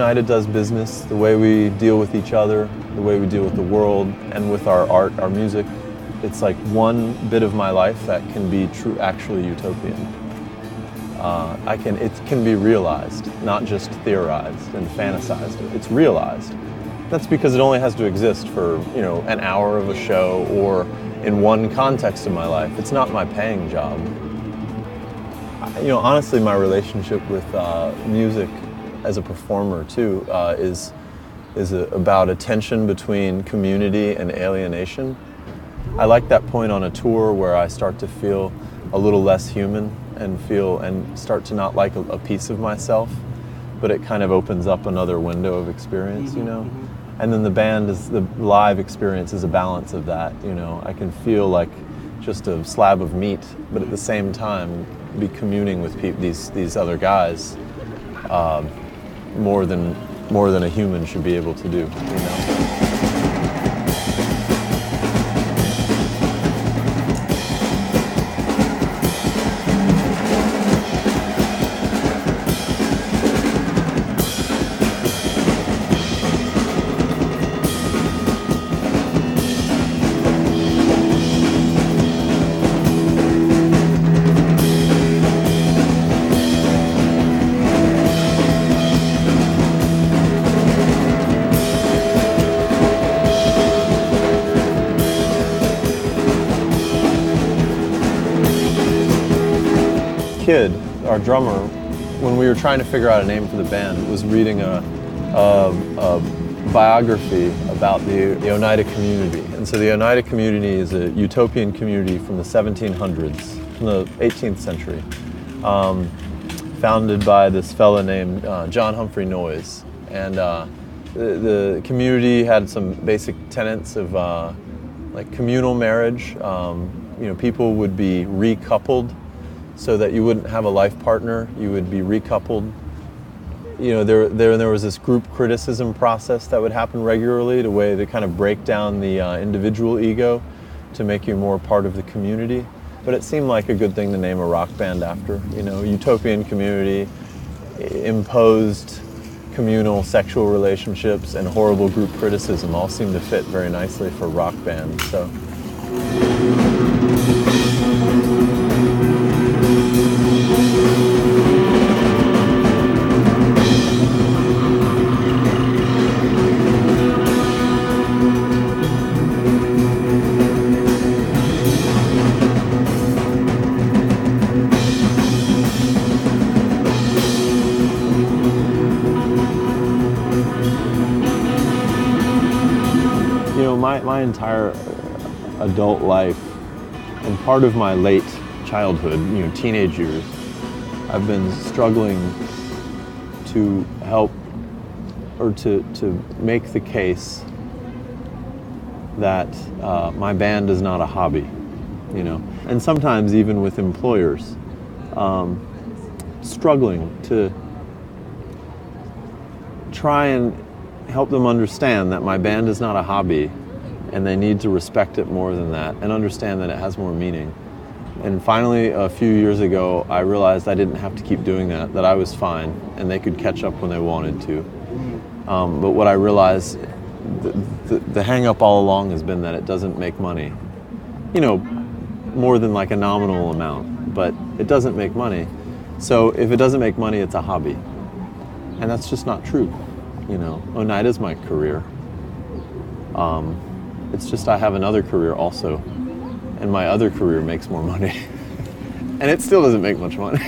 Oneida does business, the way we deal with each other, the way we deal with the world, and with our art, our music, it's like one bit of my life that can be actually utopian. It can be realized, not just theorized and fantasized. It's realized. That's because it only has to exist for, an hour of a show or in one context of my life. It's not my paying job. Honestly, my relationship with music as a performer too is about a tension between community and alienation. I like that point on a tour where I start to feel a little less human and start to not like a piece of myself, but it kind of opens up another window of experience, And then the live experience is a balance of that, I can feel like just a slab of meat, but at the same time be communing with these other guys more than a human should be able to do, Kid, our drummer, when we were trying to figure out a name for the band, was reading a biography about the Oneida community. And so the Oneida community is a utopian community from the 1700s, from the 18th century, founded by this fella named John Humphrey Noyes. And the community had some basic tenets of like communal marriage. People would be recoupled, so that you wouldn't have a life partner, you would be recoupled. There was this group criticism process that would happen regularly, the way to kind of break down the individual ego to make you more part of the community. But it seemed like a good thing to name a rock band after. Utopian community, imposed communal sexual relationships, and horrible group criticism all seem to fit very nicely for rock bands. So. My entire adult life and part of my late childhood, teenage years, I've been struggling to help or to make the case that my band is not a hobby, and sometimes even with employers, struggling to try and help them understand that my band is not a hobby and they need to respect it more than that and understand that it has more meaning. And finally, a few years ago, I realized I didn't have to keep doing that I was fine and they could catch up when they wanted to. But what I realized, the hang-up all along has been that it doesn't make money. More than like a nominal amount, but it doesn't make money. So if it doesn't make money, it's a hobby. And that's just not true. Oneida's my career. It's just I have another career also, and my other career makes more money. And it still doesn't make much money.